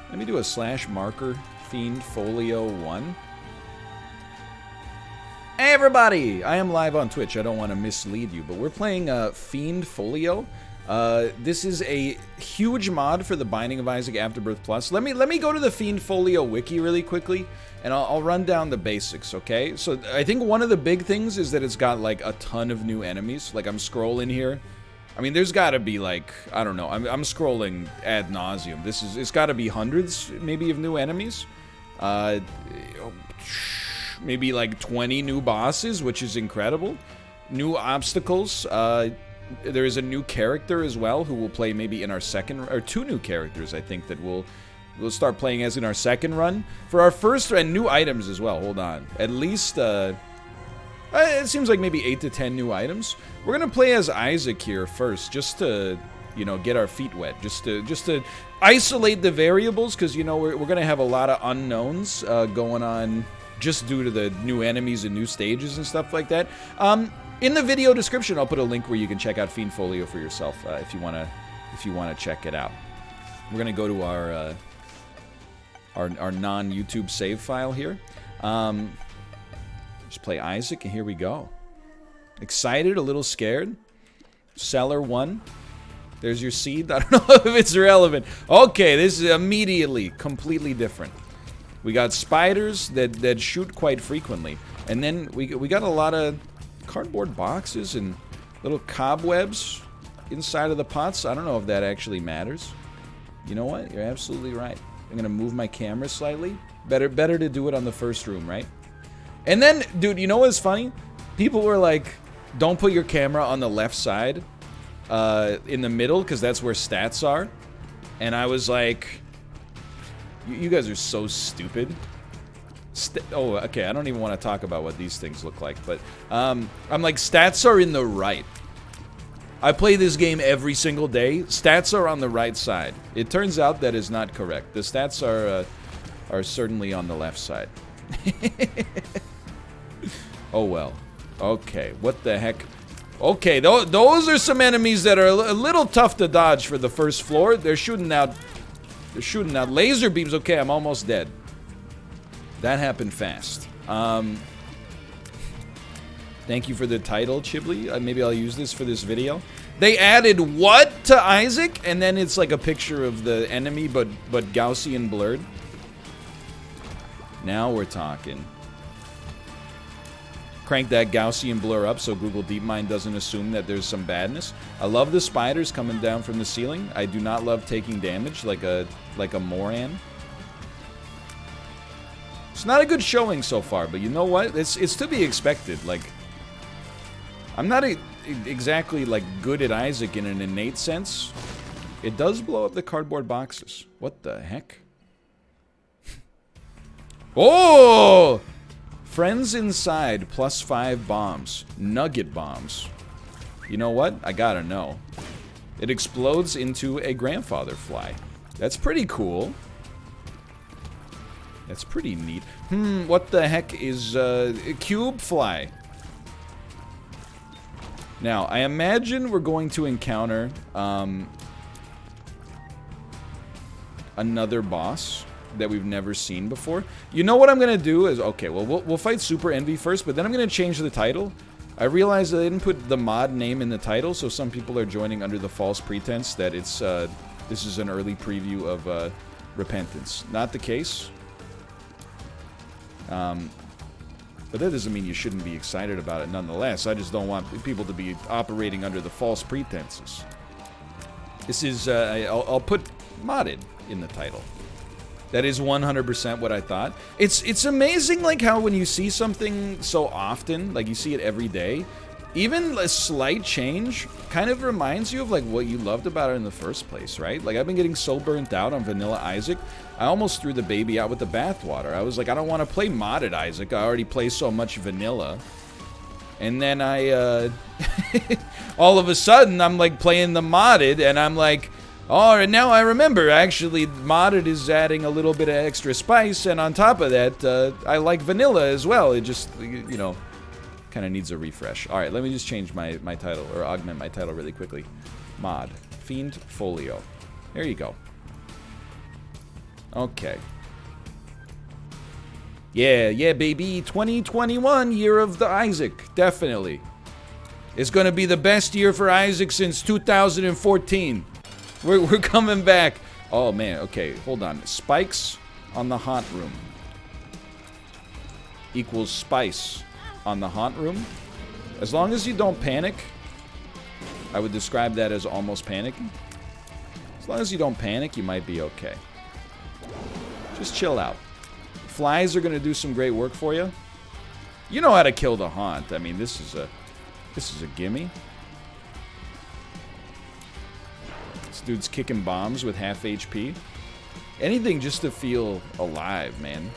Let me do a /marker Fiend Folio 1. Hey everybody! I am live on Twitch. I don't want to mislead you, but we're playing Fiend Folio. This is a huge mod for the Binding of Isaac Afterbirth Plus. Let me go to the Fiend Folio wiki really quickly, and I'll run down the basics, okay? So I think one of the big things is that it's got like a ton of new enemies. Like I'm scrolling here. I mean, there's got to be like, I don't know. I'm scrolling ad nauseum. It's got to be hundreds maybe of new enemies. Maybe like 20 new bosses, which is incredible. New obstacles. There is a new character as well who will play maybe in our second, or two new characters I think that we'll start playing as in our second run. For our first, and new items as well, hold on. At least, it seems like maybe 8 to 10 new items. We're gonna play as Isaac here first, just to, you know, get our feet wet. Just to isolate the variables, because, you know, we're gonna have a lot of unknowns going on just due to the new enemies and new stages and stuff like that. In the video description, I'll put a link where you can check out Fiend Folio for yourself if you wanna check it out. We're gonna go to our non-YouTube save file here. Just play Isaac, and here we go. Excited, a little scared. Seller 1. There's your seed. I don't know if it's relevant. Okay, this is immediately completely different. We got spiders that shoot quite frequently, and then we got a lot of cardboard boxes and little cobwebs inside of the pots. I don't know if that actually matters. You know what? You're absolutely right. I'm gonna move my camera slightly. Better to do it on the first room, right? And then, dude, you know what's funny? People were like, "Don't put your camera on the left side, in the middle, because that's where stats are." And I was like, "You guys are so stupid." Oh, okay, I don't even want to talk about what these things look like, but I'm like, stats are in the right. I play this game every single day. Stats are on the right side. It turns out that is not correct. The stats are certainly on the left side. Oh well. Okay, what the heck? Okay, those are some enemies that are a little tough to dodge for the first floor. They're shooting out laser beams. Okay, I'm almost dead. That happened fast. Thank you for the title, Chibli. Maybe I'll use this for this video. They added what to Isaac? And then it's like a picture of the enemy, but Gaussian blurred. Now we're talking. Crank that Gaussian blur up so Google DeepMind doesn't assume that there's some badness. I love the spiders coming down from the ceiling. I do not love taking damage like a moron. It's not a good showing so far, but you know what? It's to be expected. Like, I'm not exactly like good at Isaac in an innate sense. It does blow up the cardboard boxes. What the heck? Oh! Friends inside, +5 bombs. Nugget bombs. You know what? I gotta know. It explodes into a grandfather fly. That's pretty cool. That's pretty neat. What the heck is a cube fly? Now, I imagine we're going to encounter another boss that we've never seen before. You know what I'm gonna do is, okay, well, we'll fight Super Envy first, but then I'm gonna change the title. I realized that I didn't put the mod name in the title, so some people are joining under the false pretense that it's this is an early preview of Repentance. Not the case. But that doesn't mean you shouldn't be excited about it nonetheless. I just don't want people to be operating under the false pretenses. This is, I'll put modded in the title. That is 100% what I thought. It's amazing, like, how when you see something so often, like you see it every day, even a slight change kind of reminds you of, like, what you loved about it in the first place, right? Like, I've been getting so burnt out on Vanilla Isaac, I almost threw the baby out with the bathwater. I was like, I don't want to play modded Isaac. I already play so much vanilla. And then I, all of a sudden, I'm, like, playing the modded, and I'm like, oh, and now I remember, actually, modded is adding a little bit of extra spice, and on top of that, I like vanilla as well. It just, you know, kind of needs a refresh. All right, let me just change my title, or augment my title really quickly. Mod. Fiend Folio. There you go. Okay. Yeah, baby. 2021, year of the Isaac. Definitely. It's going to be the best year for Isaac since 2014. We're coming back. Oh, man. Okay, hold on. Spikes on the haunt room equals spice on the haunt room. As long as you don't panic, I would describe that as almost panicking. As long as you don't panic, you might be okay. Just chill out. Flies are going to do some great work for you. You know how to kill the haunt. I mean, this is a gimme. This dude's kicking bombs with half HP. Anything just to feel alive, man.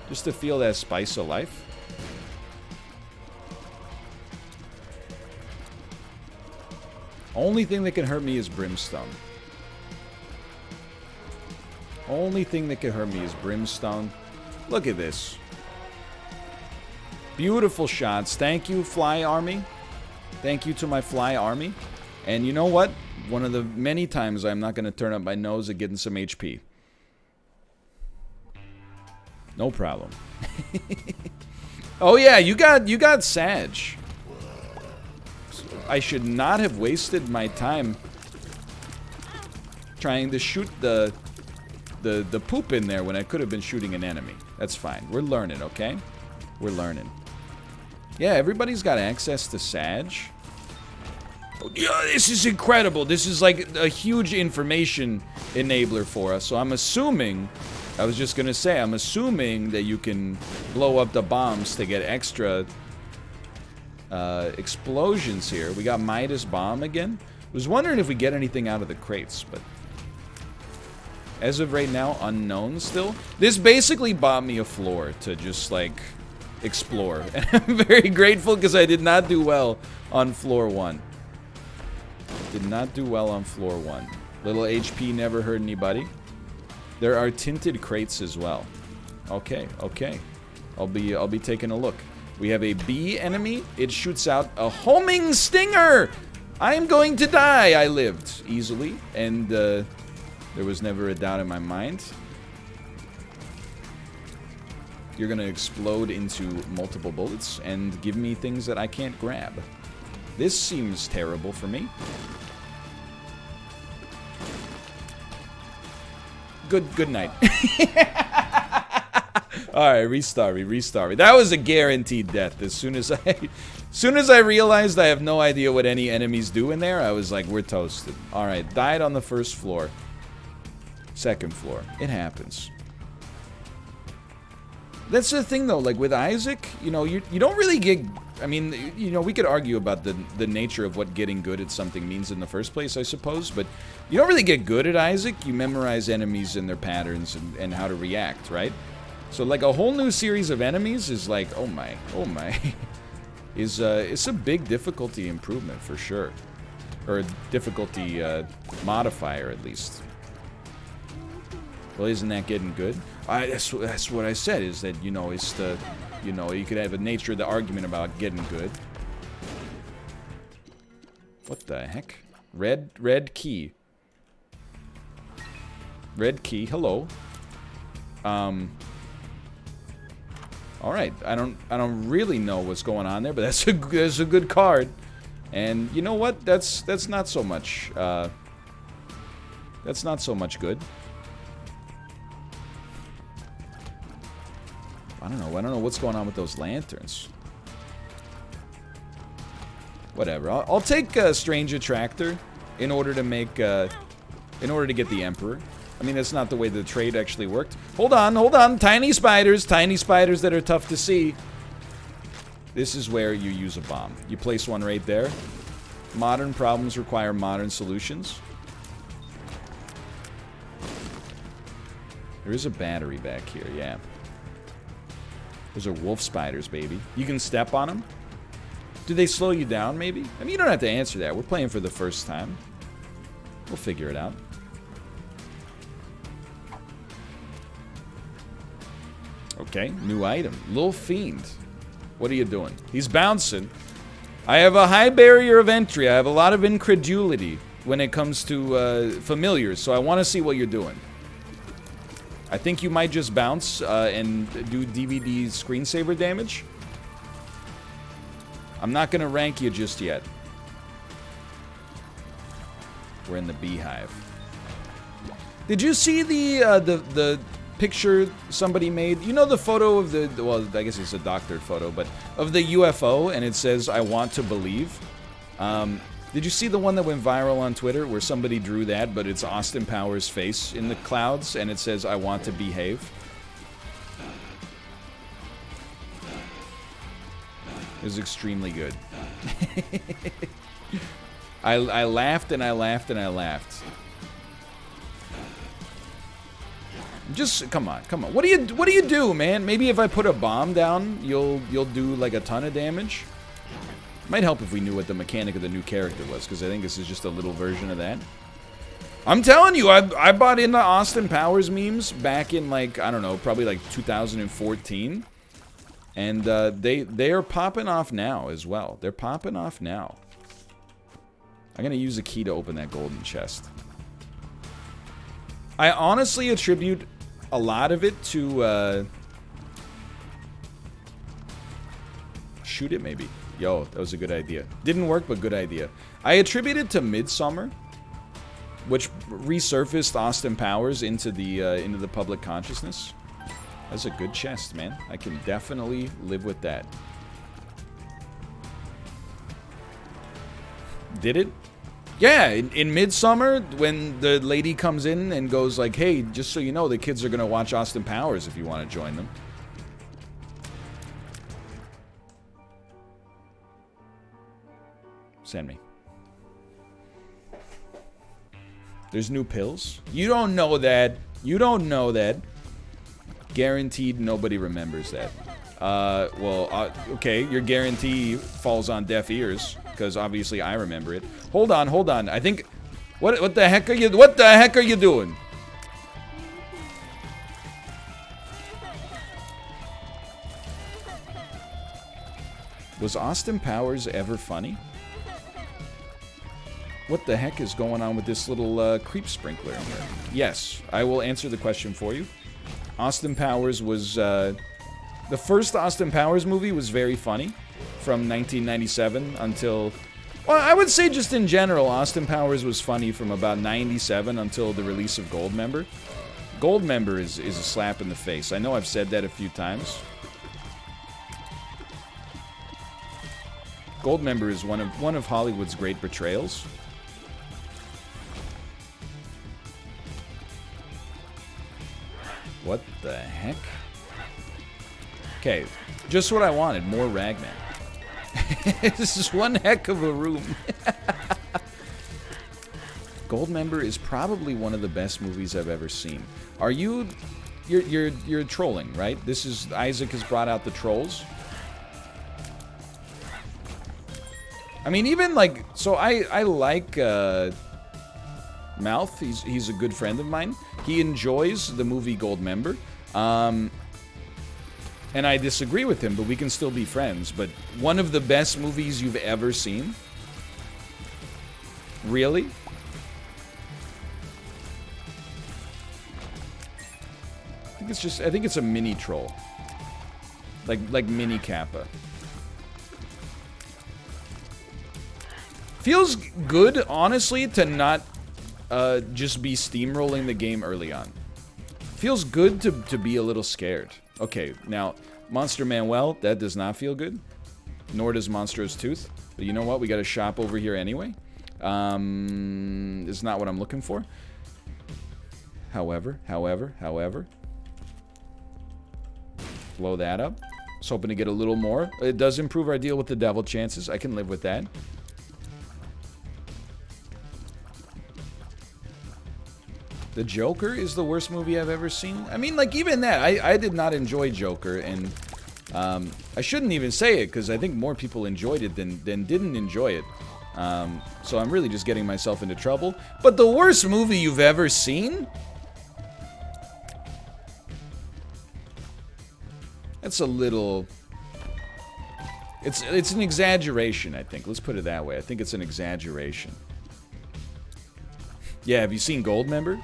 Just to feel that spice of life. Only thing that can hurt me is brimstone. Only thing that can hurt me is brimstone. Look at this. Beautiful shots. Thank you, Fly Army. Thank you to my Fly Army. And you know what? One of the many times I'm not going to turn up my nose at getting some HP. No problem. Oh yeah, you got Sag. I should not have wasted my time trying to shoot the poop in there when I could have been shooting an enemy. That's fine. We're learning, okay? We're learning. Yeah, everybody's got access to Sag. Oh, yeah, this is incredible. This is like a huge information enabler for us. So I'm assuming, I was just going to say, I'm assuming that you can blow up the bombs to get extra explosions here. We got Midas Bomb again. I was wondering if we get anything out of the crates, but as of right now, unknown still. This basically bought me a floor to just, like, explore. And I'm very grateful because I did not do well on floor 1. Did not do well on floor 1. Little HP never hurt anybody. There are tinted crates as well. Okay, okay. I'll be taking a look. We have a bee enemy. It shoots out a homing stinger! I am going to die! I lived easily, and there was never a doubt in my mind. You're gonna explode into multiple bullets and give me things that I can't grab. This seems terrible for me. Good night. Alright, restart me. That was a guaranteed death. As soon as I realized I have no idea what any enemies do in there, I was like, we're toasted. Alright, died on the first floor. Second floor. It happens. That's the thing though, like with Isaac, you know, you don't really get, I mean, you know, we could argue about the nature of what getting good at something means in the first place, I suppose, but you don't really get good at Isaac. You memorize enemies and their patterns and how to react, right? So like a whole new series of enemies is like, oh my, it's a big difficulty improvement for sure. Or a difficulty modifier at least. Well, isn't that getting good? That's what I said, is that, you know, it's the, you know, you could have a nature of the argument about getting good. What the heck? Red key. Red key, hello. Alright, I don't really know what's going on there, but that's a good card. And you know what? That's not so much that's not so much good. I don't know what's going on with those lanterns. Whatever. I'll take Strange Attractor in order to make in order to get the Emperor. I mean, that's not the way the trade actually worked. Hold on. Tiny spiders that are tough to see. This is where you use a bomb. You place one right there. Modern problems require modern solutions. There is a battery back here, yeah. Those are wolf spiders, baby. You can step on them. Do they slow you down, maybe? I mean, you don't have to answer that. We're playing for the first time. We'll figure it out. Okay, new item. Little Fiend. What are you doing? He's bouncing. I have a high barrier of entry. I have a lot of incredulity when it comes to familiars, so I want to see what you're doing. I think you might just bounce and do DVD screensaver damage. I'm not gonna rank you just yet. We're in the beehive. Did you see the picture somebody made? You know the photo of the, well, I guess it's a doctored photo, but of the UFO, and it says, "I want to believe." Did you see the one that went viral on Twitter where somebody drew that, but it's Austin Powers' face in the clouds, and it says, "I want to behave"? It was extremely good. I laughed and I laughed and I laughed. Just come on. What do you do, man? Maybe if I put a bomb down, you'll do like a ton of damage. Might help if we knew what the mechanic of the new character was, because I think this is just a little version of that. I'm telling you, I bought into Austin Powers memes back in, like, I don't know, probably like 2014. And they are popping off now as well. They're popping off now. I'm going to use a key to open that golden chest. I honestly attribute a lot of it to... shoot it, maybe. Yo, that was a good idea. Didn't work, but good idea. I attribute it to Midsommar, which resurfaced Austin Powers into the public consciousness. That's a good chest, man. I can definitely live with that. Did it? Yeah, in Midsommar, when the lady comes in and goes like, "Hey, just so you know, the kids are gonna watch Austin Powers if you want to join them." Send me. There's new pills? You don't know that. You don't know that. Guaranteed nobody remembers that. Okay, your guarantee falls on deaf ears, because obviously I remember it. Hold on. I think... What the heck are you doing? Was Austin Powers ever funny? What the heck is going on with this little creep sprinkler in here? Yes, I will answer the question for you. Austin Powers was... the first Austin Powers movie was very funny. From 1997 until... Well, I would say just in general, Austin Powers was funny from about 97 until the release of Goldmember. Goldmember is a slap in the face. I know I've said that a few times. Goldmember is one of Hollywood's great betrayals. What the heck? Okay, just what I wanted. More Ragman. This is one heck of a room. Goldmember is probably one of the best movies I've ever seen. Are you... You're trolling, right? This is... Isaac has brought out the trolls. I mean, even like... So I like... Mouth. He's a good friend of mine. He enjoys the movie Goldmember. And I disagree with him, but we can still be friends. But one of the best movies you've ever seen? Really? I think it's a mini troll. Like mini Kappa. Feels good, honestly, to not just be steamrolling the game early on. Feels good to be a little scared. Okay, now, Monster Manuel, that does not feel good. Nor does Monstrous Tooth. But you know what? We got a shop over here anyway. It's not what I'm looking for. However. Blow that up. Just hoping to get a little more. It does improve our deal with the devil chances. I can live with that. The Joker is the worst movie I've ever seen. I mean, like, even that. I did not enjoy Joker, and I shouldn't even say it, because I think more people enjoyed it than didn't enjoy it. So I'm really just getting myself into trouble. But the worst movie you've ever seen? That's a little... It's an exaggeration, I think. Let's put it that way. I think it's an exaggeration. Yeah, have you seen Goldmember?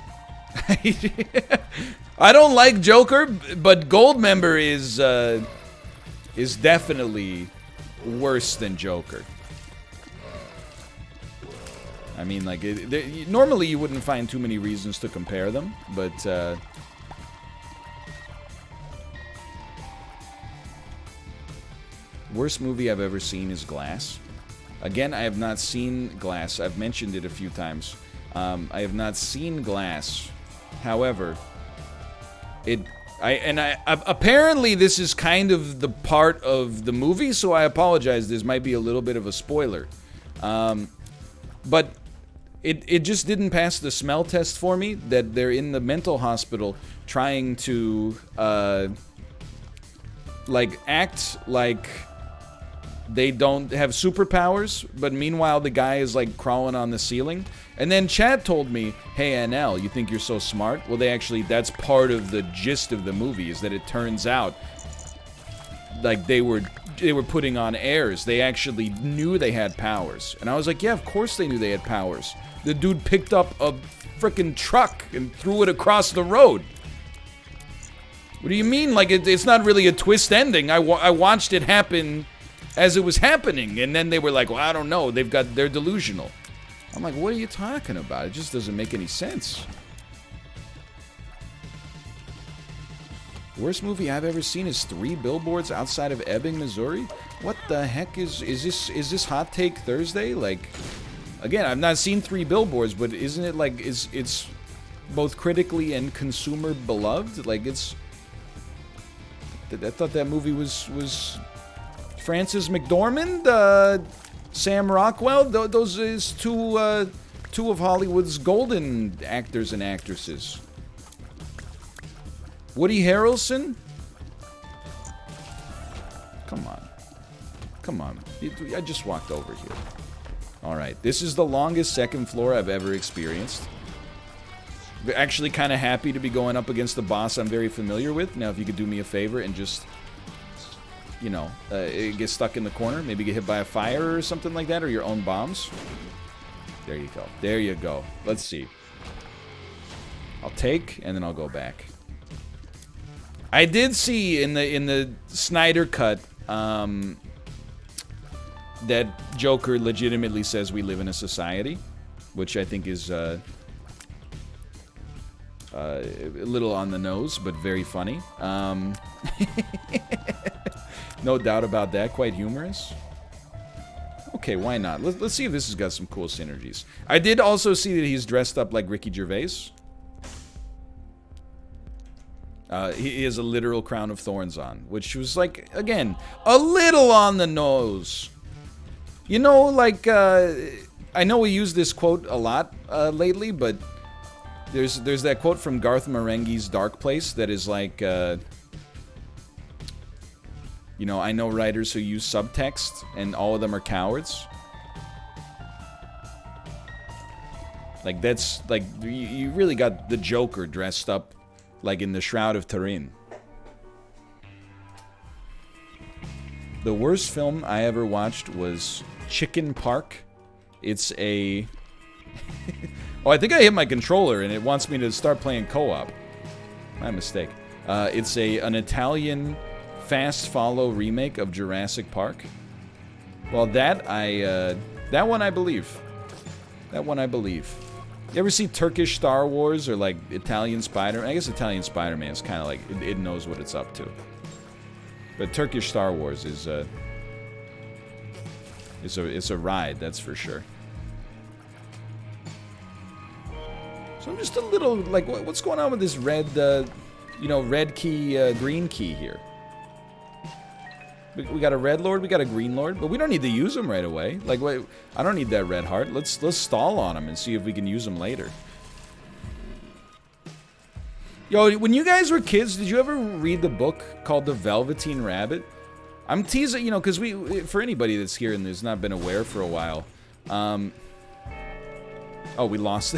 I don't like Joker, but Goldmember is definitely worse than Joker. I mean, like, normally you wouldn't find too many reasons to compare them, but worst movie I've ever seen is Glass. Again, I have not seen Glass. I've mentioned it a few times. I have not seen Glass. However, apparently this is kind of the part of the movie, so I apologize. This might be a little bit of a spoiler. But it just didn't pass the smell test for me, that they're in the mental hospital trying to, like, act like they don't have superpowers, but meanwhile the guy is, like, crawling on the ceiling. And then Chad told me, hey, NL, you think you're so smart? Well, that's part of the gist of the movie, is that it turns out, like, they were putting on airs. They actually knew they had powers. And I was like, yeah, of course they knew they had powers. The dude picked up a frickin' truck and threw it across the road. What do you mean? Like, it's not really a twist ending. I watched it happen as it was happening, and then they were like, well, I don't know. They're delusional. I'm like, what are you talking about? It just doesn't make any sense. Worst movie I've ever seen is 3 Billboards Outside of Ebbing, Missouri. What the heck is this Hot Take Thursday? Like, again, I've not seen 3 Billboards, but isn't it like it's both critically and consumer beloved? Like, it's, I thought that movie was Frances McDormand, Sam Rockwell. Those is two of Hollywood's golden actors and actresses. Woody Harrelson? Come on. Come on. I just walked over here. Alright, this is the longest second floor I've ever experienced. Actually kind of happy to be going up against the boss I'm very familiar with. Now, if you could do me a favor and just, you know, get stuck in the corner, maybe get hit by a fire or something like that, or your own bombs. There you go. There you go. Let's see. I'll take, and then I'll go back. I did see in the Snyder cut that Joker legitimately says we live in a society, which I think is a little on the nose, but very funny. No doubt about that. Quite humorous. Okay, why not? Let's see if this has got some cool synergies. I did also see that he's dressed up like Ricky Gervais. He has a literal crown of thorns on, which was, like, again, a little on the nose. You know, like, I know we use this quote a lot lately, but there's that quote from Garth Marenghi's Dark Place that is like, you know, I know writers who use subtext, and all of them are cowards. Like, that's, like, you really got the Joker dressed up like in the Shroud of Turin. The worst film I ever watched was Chicken Park. It's a... oh, I think I hit my controller and it wants me to start playing co-op. My mistake. It's an Italian fast follow remake of Jurassic Park. Well, that one I believe. That one I believe. You ever see Turkish Star Wars or, like, Italian Spider-Man? I guess Italian Spider-Man is kind of like, it knows what it's up to. But Turkish Star Wars is it's a ride, that's for sure. So I'm just a little, like, what's going on with this red, you know, red key, green key here? We got a red lord, we got a green lord, but we don't need to use them right away. Like, wait, I don't need that red heart. Let's stall on them and see if we can use them later. Yo, when you guys were kids, did you ever read the book called The Velveteen Rabbit? I'm teasing, you know, because for anybody that's here and has not been aware for a while, oh, we lost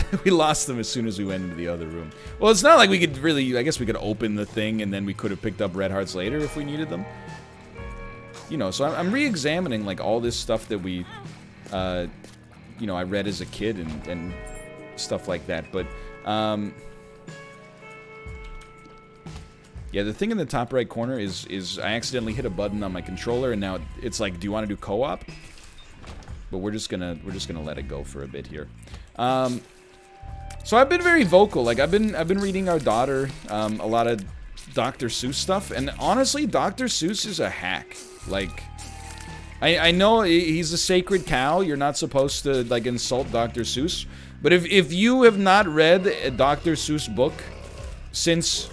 them as soon as we went into the other room. Well, it's not like we could really, I guess we could open the thing and then we could have picked up red hearts later if we needed them. You know, so I'm re-examining, like, all this stuff that we, you know, I read as a kid and stuff like that. But, Yeah, the thing in the top right corner is I accidentally hit a button on my controller, and now it's like, do you want to do co-op? But we're just gonna let it go for a bit here. So I've been very vocal. Like I've been reading our daughter a lot of Dr. Seuss stuff, and honestly, Dr. Seuss is a hack. Like, I know he's a sacred cow. You're not supposed to like insult Dr. Seuss, but if you have not read a Dr. Seuss book since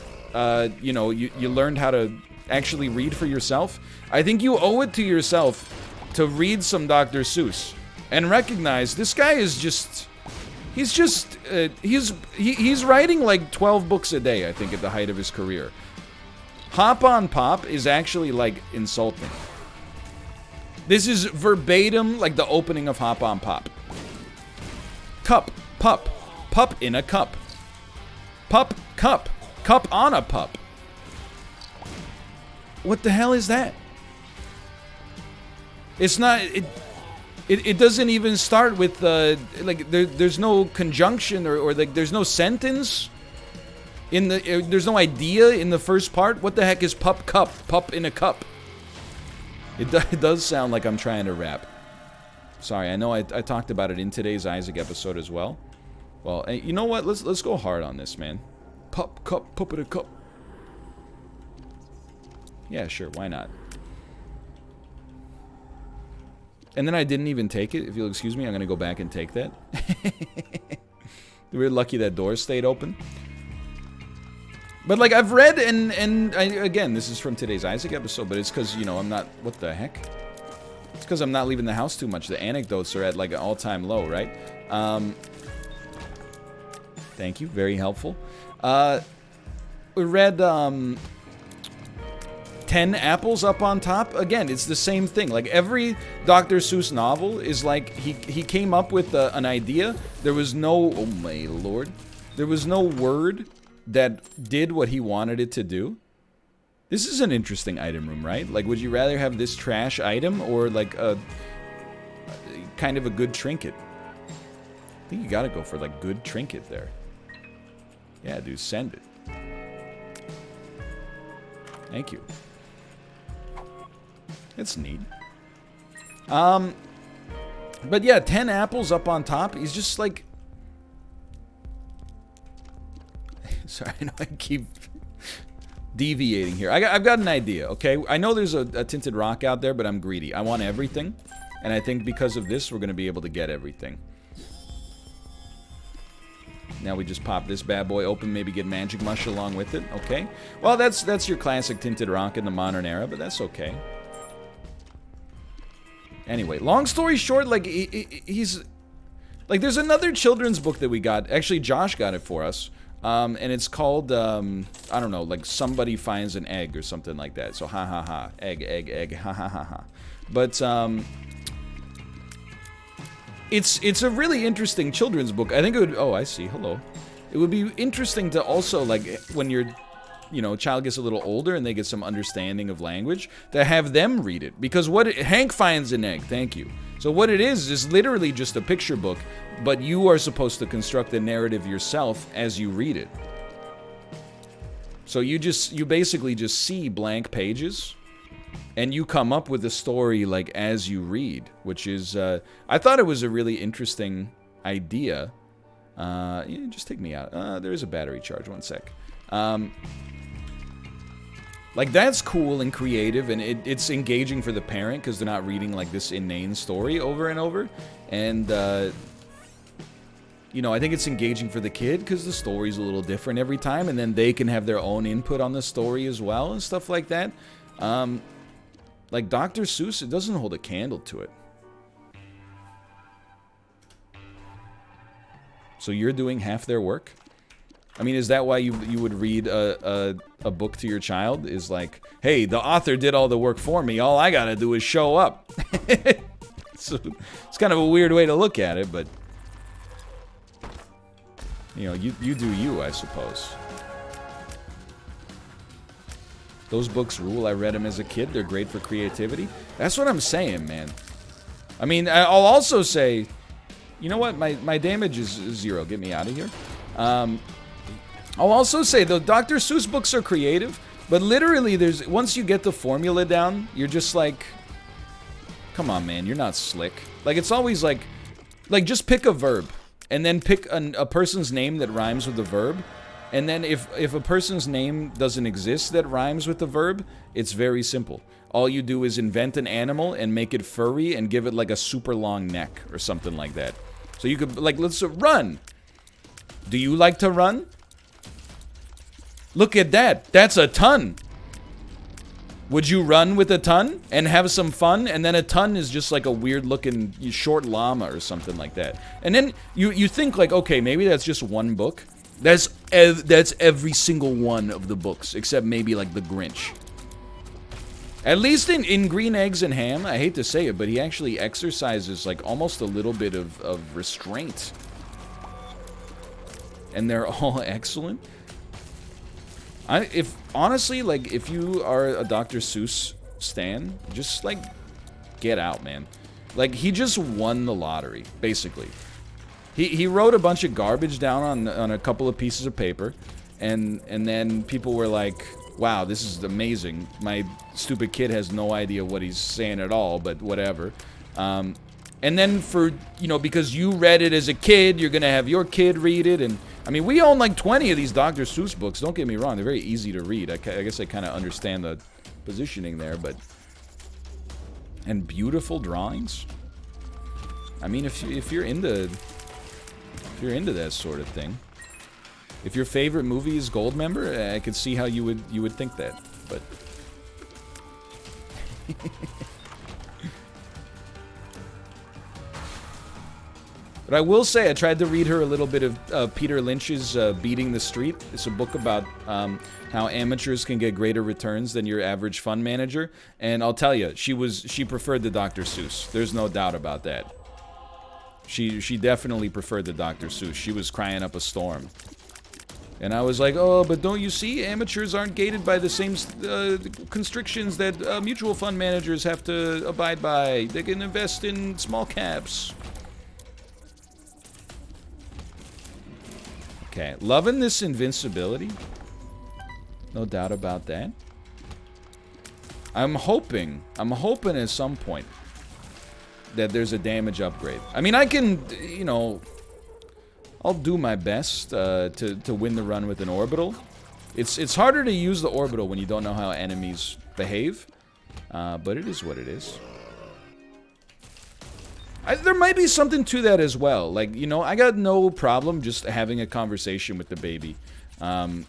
you know you learned how to actually read for yourself, I think you owe it to yourself to read some Dr. Seuss and recognize this guy is just. He's writing like 12 books a day, I think, at the height of his career. Hop on Pop is actually like insulting. This is verbatim like the opening of Hop on Pop. Cup, pup, pup in a cup. Pup, cup, cup on a pup. What the hell is that? It's not... It doesn't even start with, like, there's no conjunction or like, there's no sentence in the, there's no idea in the first part. What the heck is pup cup? Pup in a cup. It does sound like I'm trying to rap. Sorry, I know I talked about it in today's Isaac episode as well. Well, you know what? Let's go hard on this, man. Pup, cup, pup in a cup. Yeah, sure, why not? And then I didn't even take it. If you'll excuse me, I'm going to go back and take that. We're lucky that door stayed open. But, like, I've read, and again, this is from today's Isaac episode, but it's because, you know, I'm not... What the heck? It's because I'm not leaving the house too much. The anecdotes are at, like, an all-time low, right? Thank you. Very helpful. We read, 10 apples up on top. Again, it's the same thing. Like every Dr. Seuss novel is like he came up with an idea. There was no, oh my lord, there was no word that did what he wanted it to do. This is an interesting item room, right? Like, would you rather have this trash item or like a kind of a good trinket? I think you gotta go for like good trinket there. Yeah, dude, send it. Thank you. It's neat. But yeah, 10 apples up on top. He's just like... Sorry, I know I keep deviating here. I've got an idea, okay? I know there's a tinted rock out there, but I'm greedy. I want everything. And I think because of this, we're going to be able to get everything. Now we just pop this bad boy open, maybe get Magic Mush along with it, okay? Well, that's your classic tinted rock in the modern era, but that's okay. Anyway, long story short, like, he's... Like, there's another children's book that we got. Actually, Josh got it for us. And it's called, I don't know, like, Somebody Finds an Egg or something like that. So, ha ha ha. Egg, egg, egg. Ha ha ha ha. But, It's a really interesting children's book. I think it would... Oh, I see. Hello. It would be interesting to also, like, when your, you know, child gets a little older and they get some understanding of language, to have them read it. Because Hank finds an egg. Thank you. So what it is literally just a picture book, but you are supposed to construct the narrative yourself as you read it. So you basically just see blank pages, and you come up with a story, like, as you read, which is, I thought it was a really interesting idea. Yeah, just take me out. There is a battery charge, one sec. Like, that's cool and creative, and it's engaging for the parent, because they're not reading, like, this inane story over and over. And, you know, I think it's engaging for the kid, because the story's a little different every time, and then they can have their own input on the story as well, and stuff like that. Like Dr. Seuss, it doesn't hold a candle to it. So you're doing half their work? I mean, is that why you would read a book to your child? Is like, hey, the author did all the work for me. All I gotta do is show up. So it's kind of a weird way to look at it, but... You know, you do you, I suppose. Those books rule. I read them as a kid. They're great for creativity. That's what I'm saying, man. I mean, I'll also say... You know what? My damage is 0. Get me out of here. I'll also say, though, Dr. Seuss books are creative, But literally, once you get the formula down, you're just like, come on, man, you're not slick. Like, it's always like just pick a verb, and then pick a person's name that rhymes with the verb, and then if a person's name doesn't exist that rhymes with the verb, it's very simple. All you do is invent an animal and make it furry and give it like a super long neck or something like that. So you could, like, let's run. Do you like to run? Look at that. That's a ton. Would you run with a ton and have some fun? And then a ton is just like a weird looking short llama or something like that. And then you think like, okay, maybe that's just one book. That's every single one of the books, except maybe like the Grinch. At least in Green Eggs and Ham, I hate to say it, but he actually exercises like almost a little bit of restraint. And they're all excellent. Honestly, like, if you are a Dr. Seuss stan, just, like, get out, man. Like, he just won the lottery, basically. He wrote a bunch of garbage down on a couple of pieces of paper, and then people were like, wow, this is amazing. My stupid kid has no idea what he's saying at all, but whatever. And then because you read it as a kid, you're gonna have your kid read it, and I mean, we own like 20 of these Dr. Seuss books. Don't get me wrong; they're very easy to read. I guess I kind of understand the positioning there, but and beautiful drawings. I mean, if you're into that sort of thing, if your favorite movie is Goldmember, I could see how you would think that, but. But I will say, I tried to read her a little bit of Peter Lynch's Beating the Street. It's a book about how amateurs can get greater returns than your average fund manager. And I'll tell you, she preferred the Dr. Seuss. There's no doubt about that. She definitely preferred the Dr. Seuss. She was crying up a storm. And I was like, oh, but don't you see? Amateurs aren't gated by the same constrictions that mutual fund managers have to abide by. They can invest in small caps. Okay, loving this invincibility. No doubt about that. I'm hoping at some point that there's a damage upgrade. I mean, I can, I'll do my best to win the run with an orbital. It's harder to use the orbital when you don't know how enemies behave, but it is what it is. There might be something to that as well. Like, I got no problem just having a conversation with the baby. I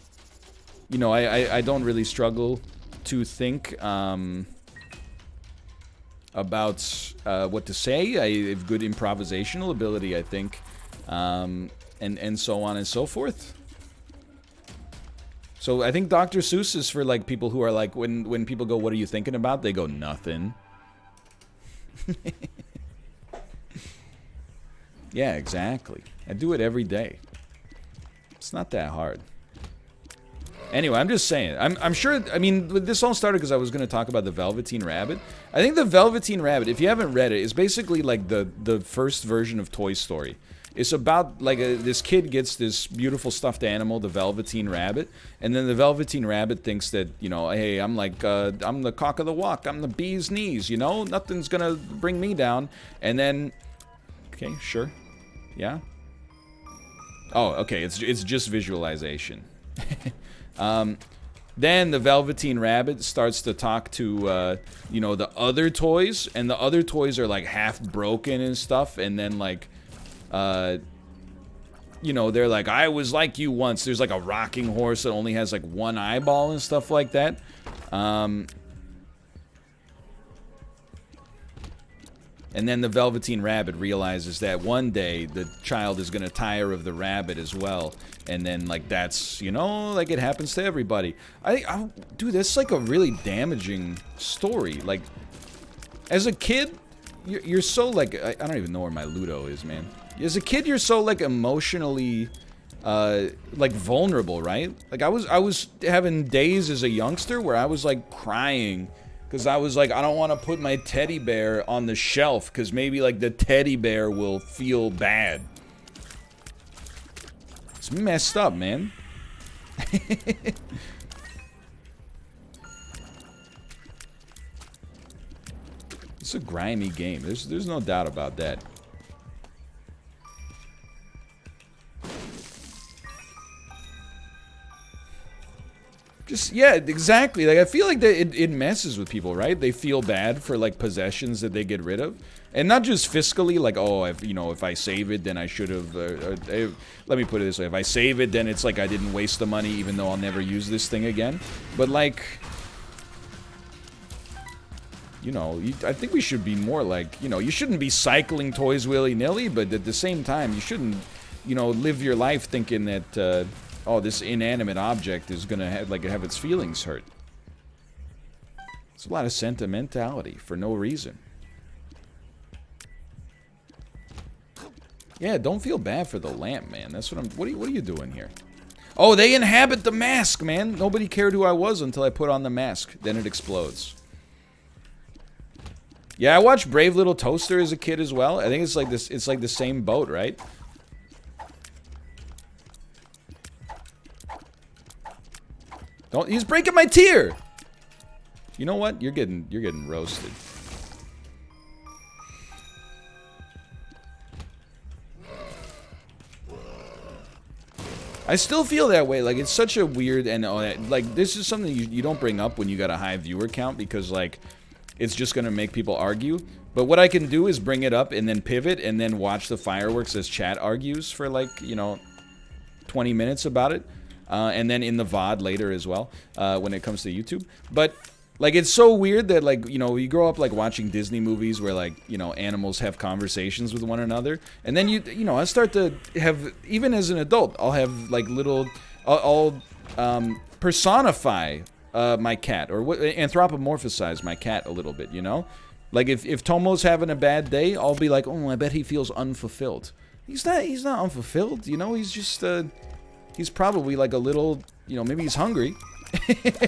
don't really struggle to think about what to say. I have good improvisational ability, I think, and so on and so forth. So I think Dr. Seuss is for like people who are like, when people go, "What are you thinking about?" They go, "Nothing." Yeah, exactly. I do it every day. It's not that hard. Anyway, I'm just saying. I'm sure, I mean, this all started because I was going to talk about the Velveteen Rabbit. I think the Velveteen Rabbit, if you haven't read it, is basically like the first version of Toy Story. It's about, like, this kid gets this beautiful stuffed animal, the Velveteen Rabbit, and then the Velveteen Rabbit thinks that, hey, I'm like, I'm the cock of the walk, I'm the bee's knees, nothing's going to bring me down. And then, okay, sure. Yeah? Oh, okay, it's just visualization. Then the Velveteen Rabbit starts to talk to, the other toys, and the other toys are, like, half broken and stuff, and then, like, they're like, I was like you once. There's, like, a rocking horse that only has, like, one eyeball and stuff like that. And then the Velveteen Rabbit realizes that one day the child is going to tire of the rabbit as well. And then, like, that's, like, it happens to everybody. Dude, that's, like, a really damaging story. Like, as a kid, you're so, like, I don't even know where my Ludo is, man. As a kid, you're so, like, emotionally, like, vulnerable, right? Like, I was having days as a youngster where I was, like, crying. Because I was like, I don't want to put my teddy bear on the shelf, because maybe, like, the teddy bear will feel bad. It's messed up, man. It's a grimy game. There's no doubt about that. Just, yeah, exactly. Like, I feel like that it messes with people, right? They feel bad for, like, possessions that they get rid of. And not just fiscally, like, oh, if I save it, then I should have... let me put it this way. If I save it, then it's like I didn't waste the money, even though I'll never use this thing again. But, like... You know, I think we should be more like... You know, you shouldn't be cycling toys willy-nilly, but at the same time, you shouldn't, you know, live your life thinking that... oh, this inanimate object is gonna have its feelings hurt. It's a lot of sentimentality for no reason. Yeah, don't feel bad for the lamp, man. That's what I'm. What are you doing here? Oh, they inhabit the mask, man. Nobody cared who I was until I put on the mask. Then it explodes. Yeah, I watched Brave Little Toaster as a kid as well. I think it's like this. It's like the same boat, right? Don't, he's breaking my tier. You know what? You're getting roasted. I still feel that way. Like, it's such a weird, and like, this is something you don't bring up when you got a high viewer count, because like it's just gonna make people argue. But what I can do is bring it up and then pivot and then watch the fireworks as chat argues for like, you know, 20 minutes about it. And then in the VOD later as well, when it comes to YouTube. But, like, it's so weird that, like, you know, you grow up, like, watching Disney movies where, like, you know, animals have conversations with one another. And then, you know, I start to have, even as an adult, I'll have, like, little, I'll personify my cat, or anthropomorphize my cat a little bit, you know? Like, if Tomo's having a bad day, I'll be like, oh, I bet he feels unfulfilled. He's not unfulfilled, you know? He's just, he's probably like a little, you know, maybe he's hungry.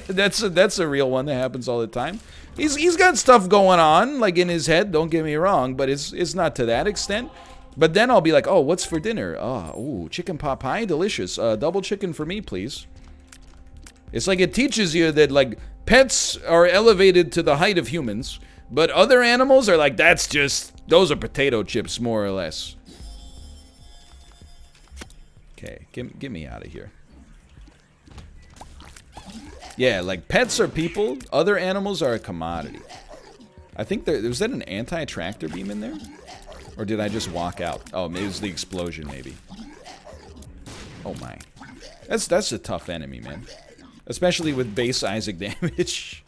That's a real one that happens all the time. He's got stuff going on, like, in his head, don't get me wrong, but it's not to that extent. But then I'll be like, oh, what's for dinner? Oh, ooh, chicken pot pie, delicious. Double chicken for me, please. It's like it teaches you that, like, pets are elevated to the height of humans, but other animals are like, those are potato chips, more or less. Okay, get me out of here. Yeah, like, pets are people, other animals are a commodity. I think was that an anti-tractor beam in there? Or did I just walk out? Oh, maybe it was the explosion, maybe. Oh my. That's a tough enemy, man. Especially with base Isaac damage.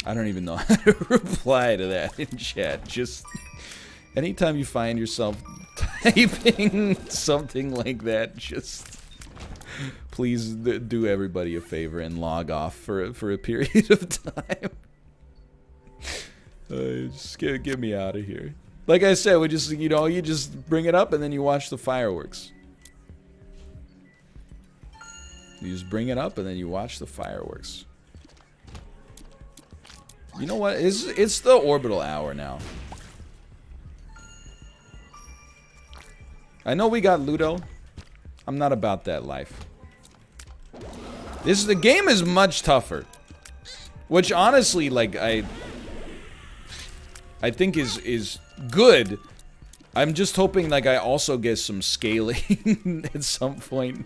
I don't even know how to reply to that in chat. Just anytime you find yourself typing something like that, just please do everybody a favor and log off for a period of time. Just get me out of here. Like I said, we just, you know, you just bring it up and then you watch the fireworks. You just bring it up and then you watch the fireworks. You know what? It's the orbital hour now. I know we got Ludo. I'm not about that life. The game is much tougher. Which honestly, like, I think is good. I'm just hoping, like, I also get some scaling at some point.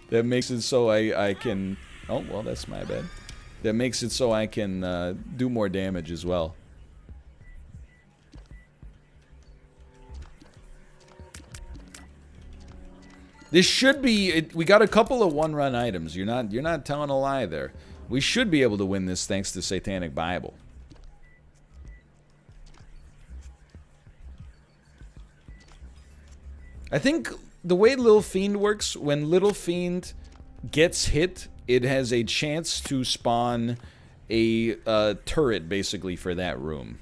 That makes it so I can... Oh, well, that's my bad. That makes it so I can do more damage as well. This should be... we got a couple of one-run items. You're not telling a lie there. We should be able to win this thanks to Satanic Bible. I think the way Little Fiend works, when Little Fiend gets hit, it has a chance to spawn a turret, basically, for that room.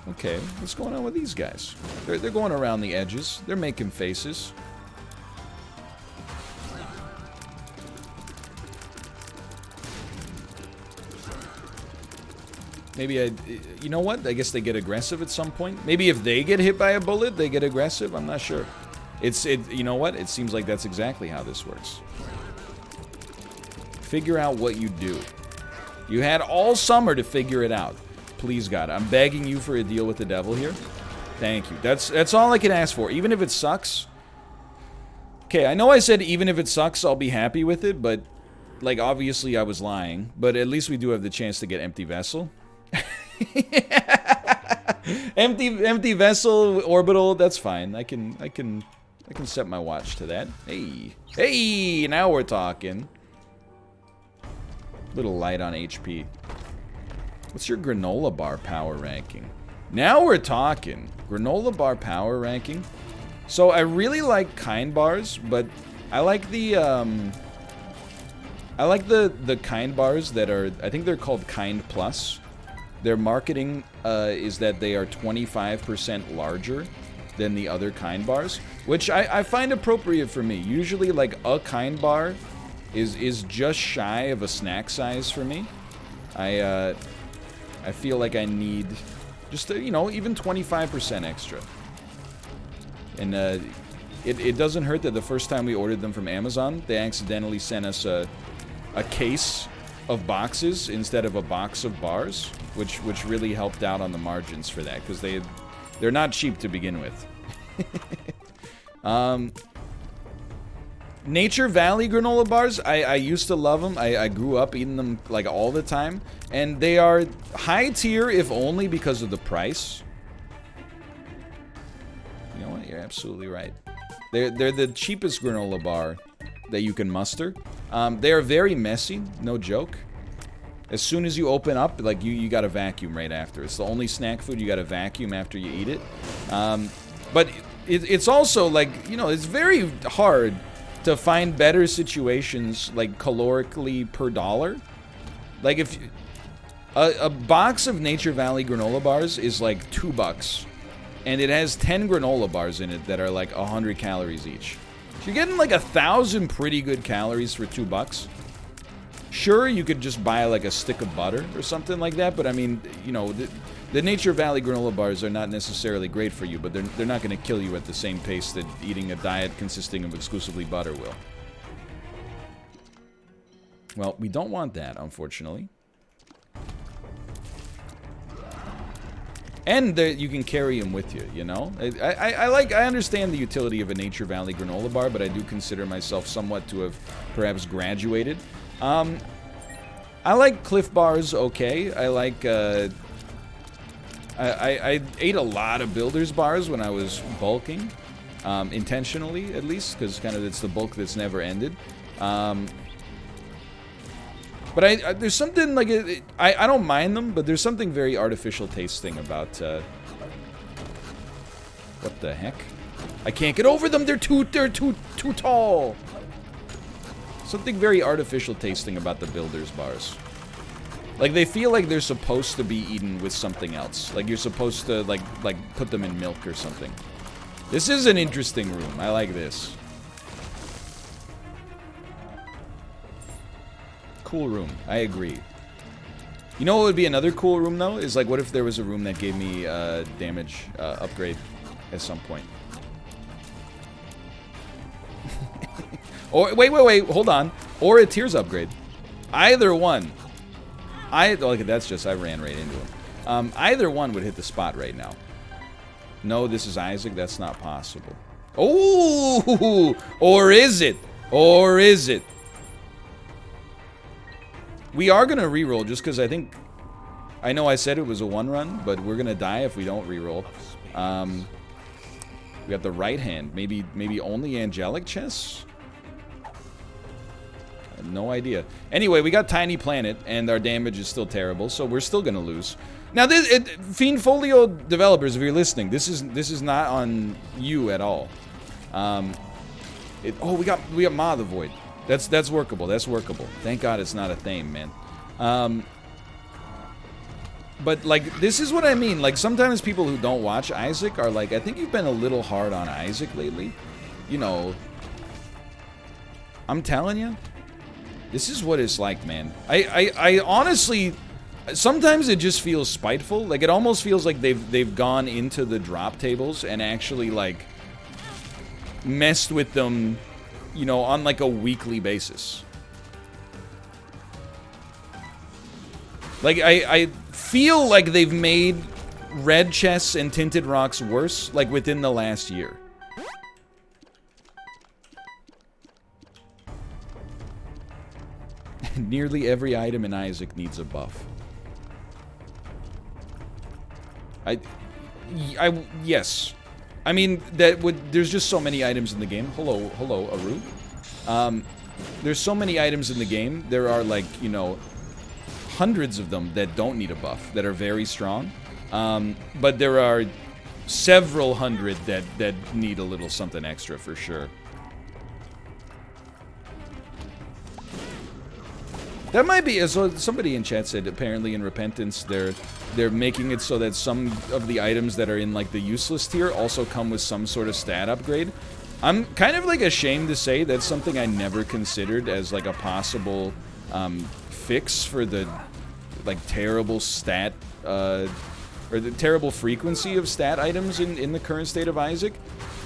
Okay, what's going on with these guys? They're going around the edges. They're making faces. Maybe you know what? I guess they get aggressive at some point. Maybe if they get hit by a bullet, they get aggressive. I'm not sure. You know what? It seems like that's exactly how this works. Figure out what you do. You had all summer to figure it out. Please, God, I'm begging you for a deal with the devil here. Thank you. That's all I can ask for. Even if it sucks. Okay, I know I said even if it sucks, I'll be happy with it, but like obviously I was lying. But at least we do have the chance to get empty vessel. empty vessel orbital. That's fine. I can set my watch to that. Hey, now we're talking. Little light on HP. What's your granola bar power ranking? Now we're talking. Granola bar power ranking. So I really like kind bars, but I like the kind bars that are, I think they're called Kind Plus. Their marketing is that they are 25% larger than the other kind bars, which I find appropriate for me. Usually like a kind bar is just shy of a snack size for me. I feel like I need just, you know, even 25% extra. And it doesn't hurt that the first time we ordered them from Amazon, they accidentally sent us a case of boxes instead of a box of bars, which really helped out on the margins for that, because they're not cheap to begin with. Nature Valley granola bars, I used to love them. I grew up eating them like all the time, and they are high tier if only because of the price. You know what? You're absolutely right. They're the cheapest granola bar that you can muster. They are very messy, no joke. As soon as you open up, like you got to vacuum right after. It's the only snack food you got to vacuum after you eat it. But it's also like, you know, it's very hard to find better situations like calorically per dollar. Like if a box of Nature Valley granola bars is like $2, and it has 10 granola bars in it that are like 100 calories each. So you're getting like 1,000 pretty good calories for $2. Sure, you could just buy like a stick of butter or something like that, but I mean, you know, the Nature Valley granola bars are not necessarily great for you, but they're not going to kill you at the same pace that eating a diet consisting of exclusively butter will. Well, we don't want that, unfortunately. And you can carry them with you, you know? I understand the utility of a Nature Valley granola bar, but I do consider myself somewhat to have perhaps graduated. I like Cliff Bars okay. I like, I ate a lot of Builder's Bars when I was bulking. Intentionally, at least, because kind of it's the bulk that's never ended. But there's something like I don't mind them, but there's something very artificial tasting about. What the heck? I can't get over them. They're too tall. Something very artificial tasting about the Builder's Bars. Like they feel like they're supposed to be eaten with something else. Like you're supposed to like put them in milk or something. This is an interesting room. I like this. Cool room. I agree. You know what would be another cool room, though? Is like, what if there was a room that gave me damage upgrade at some point? Or, wait, hold on. Or a tears upgrade. Either one. Look, that's just, I ran right into him. Either one would hit the spot right now. No, this is Isaac. That's not possible. Oh! Or is it? Or is it? We are going to reroll just because I know I said it was a one run, but we're going to die if we don't reroll. We got the right hand. Maybe only angelic chests? No idea. Anyway, we got Tiny Planet, and our damage is still terrible, so we're still going to lose. Now, Fiend Folio developers, if you're listening, this is not on you at all. We got Ma the Void. That's workable. That's workable. Thank God it's not a theme, man. But like, this is what I mean. Like, sometimes people who don't watch Isaac are like, I think you've been a little hard on Isaac lately. You know, I'm telling you, this is what it's like, man. I honestly, sometimes it just feels spiteful. Like, it almost feels like they've gone into the drop tables and actually like messed with them, you know, on like a weekly basis. Like, I feel like they've made red chests and tinted rocks worse, like, within the last year. Nearly every item in Isaac needs a buff. Yes. I mean, there's just so many items in the game. Hello, Aru. There's so many items in the game. There are, like, you know, hundreds of them that don't need a buff, that are very strong. But there are several hundred that need a little something extra for sure. That might be, as somebody in chat said, apparently in Repentance, they're making it so that some of the items that are in, like, the useless tier also come with some sort of stat upgrade. I'm kind of, like, ashamed to say that's something I never considered as, like, a possible fix for the, like, terrible stat, or the terrible frequency of stat items in the current state of Isaac.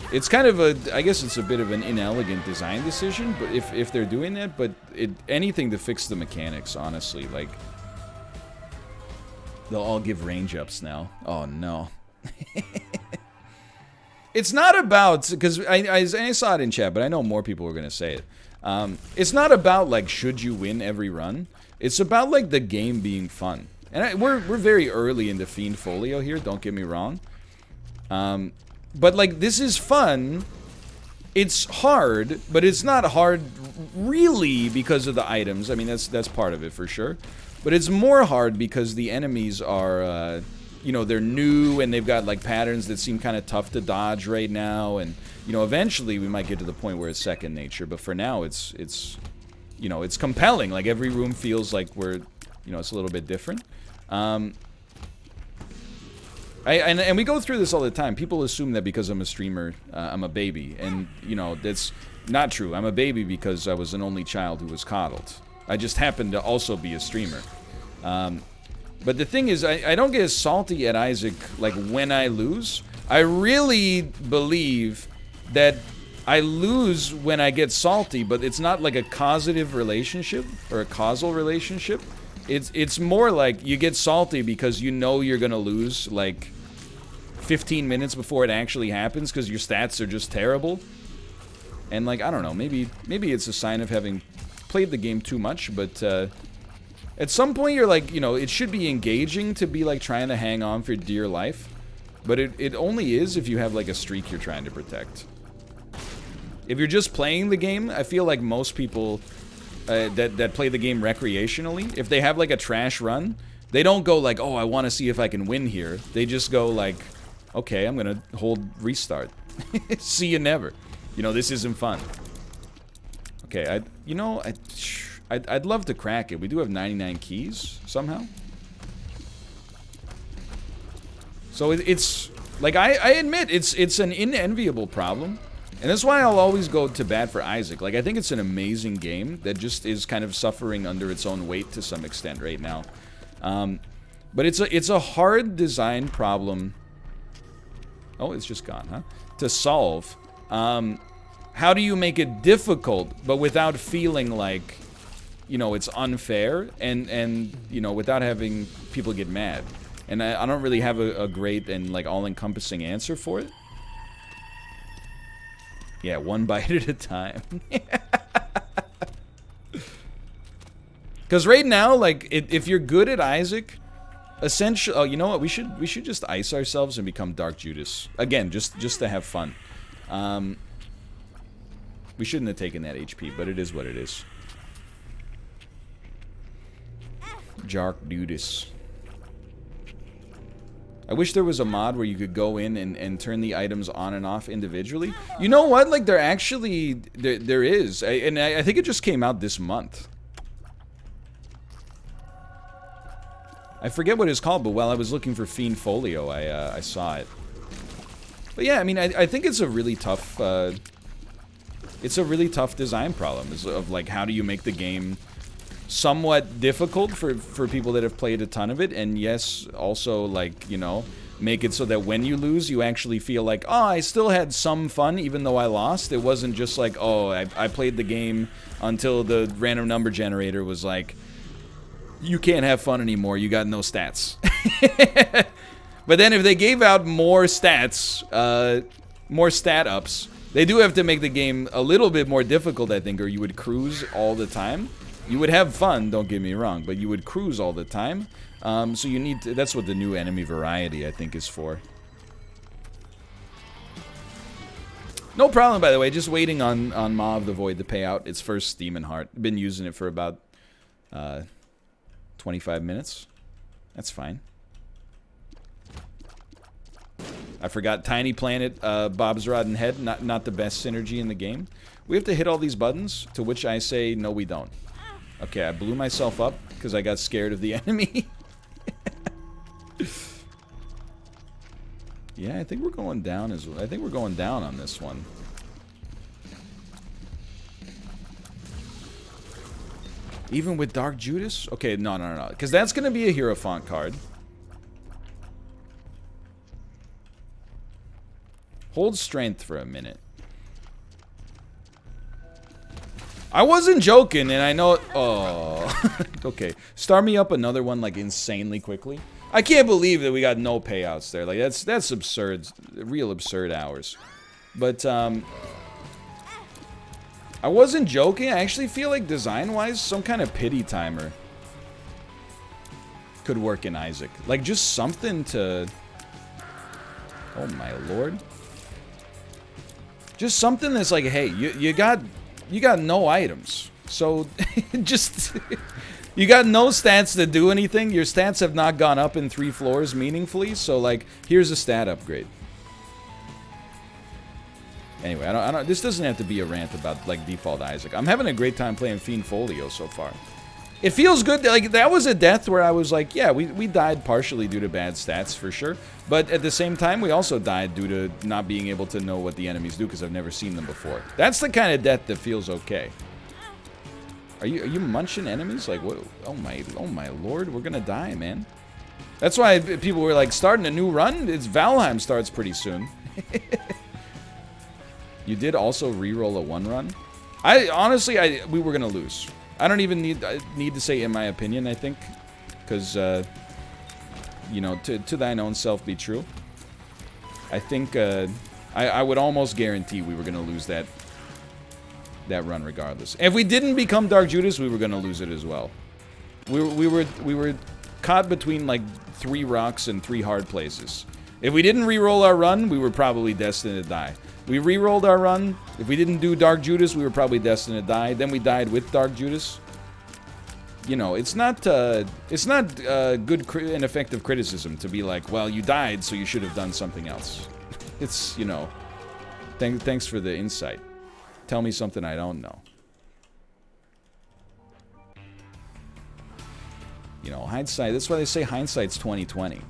It's kind of a, I guess it's a bit of an inelegant design decision, but if they're doing that, but anything to fix the mechanics, honestly, like, they'll all give range ups now. Oh no. It's not about, because I saw it in chat, but I know more people were gonna say it. It's not about, like, should you win every run. It's about, like, the game being fun. And we're very early into Fiend Folio here, don't get me wrong. But, like, this is fun. It's hard, but it's not hard really because of the items. I mean, that's part of it for sure. But it's more hard because the enemies are, you know, they're new and they've got, like, patterns that seem kind of tough to dodge right now. And, you know, eventually we might get to the point where it's second nature. But for now, it's you know, it's compelling. Like, every room feels like we're, you know, it's a little bit different. And we go through this all the time. People assume that because I'm a streamer, I'm a baby. And, you know, that's not true. I'm a baby because I was an only child who was coddled. I just happen to also be a streamer. But the thing is, I don't get salty at Isaac, like, when I lose. I really believe that I lose when I get salty, but it's not like a causative relationship or a causal relationship. It's more like you get salty because you know you're gonna lose, like, 15 minutes before it actually happens because your stats are just terrible. And, like, I don't know, maybe it's a sign of having played the game too much, but at some point you're like, you know, it should be engaging to be, like, trying to hang on for dear life. But it only is if you have, like, a streak you're trying to protect. If you're just playing the game, I feel like most people that play the game recreationally, if they have, like, a trash run, they don't go like, oh, I want to see if I can win here. They just go like, okay, I'm gonna hold restart. See you never. You know, this isn't fun. Okay, I'd love to crack it. We do have 99 keys somehow. So it's like, I admit it's an inenviable problem. And that's why I'll always go to bat for Isaac. Like, I think it's an amazing game that just is kind of suffering under its own weight to some extent right now. But it's a hard design problem. Oh, it's just gone, huh? To solve. How do you make it difficult, but without feeling like, you know, it's unfair, and you know, without having people get mad? And I don't really have a great and, like, all-encompassing answer for it. Yeah, one bite at a time. Because right now, like, if you're good at Isaac, essentially, oh, you know what? We should just ice ourselves and become Dark Judas again, just to have fun. We shouldn't have taken that HP, but it is what it is. Dark Judas. I wish there was a mod where you could go in and turn the items on and off individually. You know what? Like, there actually, there is. And I think it just came out this month. I forget what it's called, but while I was looking for Fiend Folio, I saw it. But yeah, I mean, I think it's a really tough, design problem, of, like, how do you make the game somewhat difficult for people that have played a ton of it, and yes, also, like, you know, make it so that when you lose, you actually feel like, oh, I still had some fun even though I lost. It wasn't just like, oh, I played the game until the random number generator was like, you can't have fun anymore, you got no stats. But then if they gave out more stats, more stat ups, they do have to make the game a little bit more difficult, I think, or you would cruise all the time. You would have fun, don't get me wrong, but you would cruise all the time. So you need to, that's what the new enemy variety, I think, is for. No problem, by the way, just waiting on Maw of the Void to pay out its first Demon Heart. Been using it for about 25 minutes. That's fine. I forgot Tiny Planet, Bob's Rotten Head, not the best synergy in the game. We have to hit all these buttons, to which I say, no we don't. Okay, I blew myself up because I got scared of the enemy. Yeah, I think we're going down as well. I think we're going down on this one. Even with Dark Judas? Okay, no. Because that's going to be a Hierophant card. Hold strength for a minute. I wasn't joking, and I know... Oh. Okay. Start me up another one, like, insanely quickly. I can't believe that we got no payouts there. Like, that's absurd. Real absurd hours. But, I wasn't joking. I actually feel like, design-wise, some kind of pity timer could work in Isaac. Like, just something to... Oh, my lord. Just something that's like, hey, you got no items. So, just... You got no stats to do anything. Your stats have not gone up in 3 floors meaningfully. So, like, here's a stat upgrade. Anyway, I don't. This doesn't have to be a rant about, like, default Isaac. I'm having a great time playing Fiend Folio so far. It feels good. Like, that was a death where I was like, yeah, we died partially due to bad stats, for sure. But at the same time, we also died due to not being able to know what the enemies do because I've never seen them before. That's the kind of death that feels okay. Are you munching enemies? Like, what? Oh my lord, we're gonna die, man. That's why people were like, starting a new run? It's Valheim starts pretty soon. You did also re-roll a 1 run? Honestly, we were gonna lose. I don't even need to say in my opinion, I think. Because, you know, to thine own self be true. I think, I would almost guarantee we were gonna lose that run regardless. If we didn't become Dark Judas, we were gonna lose it as well. We were caught between like 3 rocks and 3 hard places. If we didn't re-roll our run, we were probably destined to die. We re-rolled our run. If we didn't do Dark Judas, we were probably destined to die. Then we died with Dark Judas. You know, it's not good and effective criticism to be like, well, you died, so you should have done something else. It's, you know, thanks for the insight. Tell me something I don't know. You know, hindsight, that's why they say hindsight's 20/20.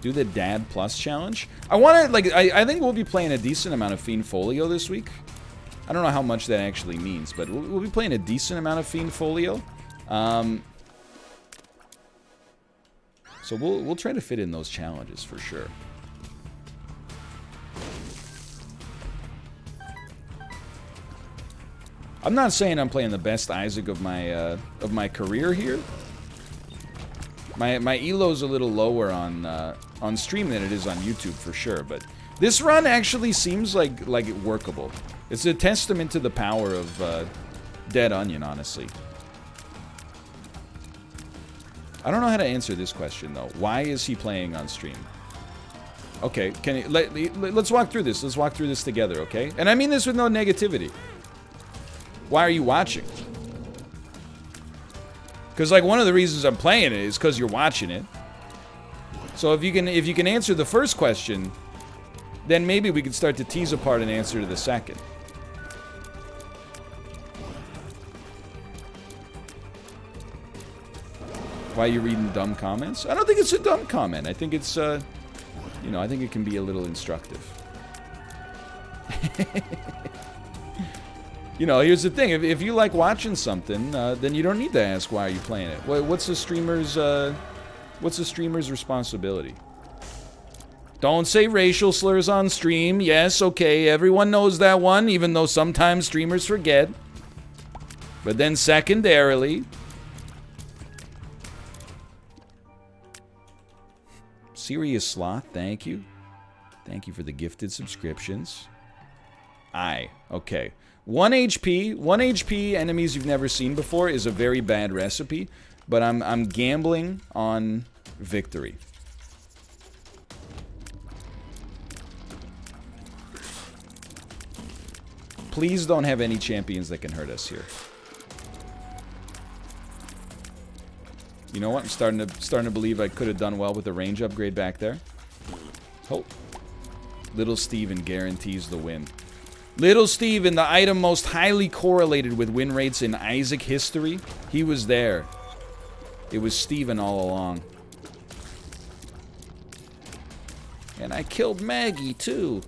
Do the Dad Plus challenge. I want to, like, I think we'll be playing a decent amount of Fiend Folio this week. I don't know how much that actually means, but we'll be playing a decent amount of Fiend Folio. So we'll try to fit in those challenges for sure. I'm not saying I'm playing the best Isaac of my career here. My elo's a little lower on stream than it is on YouTube for sure, but this run actually seems like workable. It's a testament to the power of Dead Onion, honestly. I don't know how to answer this question though. Why is he playing on stream? Okay, let's walk through this. Let's walk through this together, okay? And I mean this with no negativity. Why are you watching? Because, like, one of the reasons I'm playing it is because you're watching it. So if you can answer the first question, then maybe we could start to tease apart an answer to the second. Why are you reading dumb comments? I don't think it's a dumb comment. I think it's, you know, I think it can be a little instructive. You know, here's the thing. If you like watching something, then you don't need to ask why are you playing it. What's the streamer's What's a streamer's responsibility? Don't say racial slurs on stream. Yes, okay, everyone knows that one, even though sometimes streamers forget. But then secondarily... Serious Sloth, thank you. Thank you for the gifted subscriptions. Okay. 1 HP. 1 HP enemies you've never seen before is a very bad recipe, but I'm gambling on victory. Please don't have any champions that can hurt us here. You know what? I'm starting to believe I could have done well with a range upgrade back there. Oh. Little Steven guarantees the win. Little Steven, the item most highly correlated with win rates in Isaac history. He was there. It was Steven all along. And I killed Maggie, too.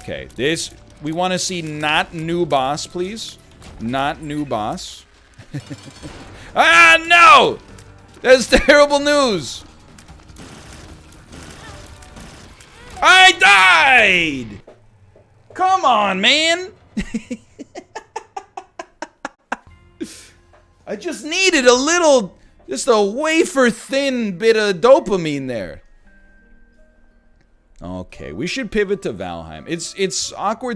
Okay, this... We want to see not new boss, please. Not new boss. Ah, no! That's terrible news! I died! Come on, man! I just needed a little... Just a wafer-thin bit of dopamine there. Okay, we should pivot to Valheim. It's awkward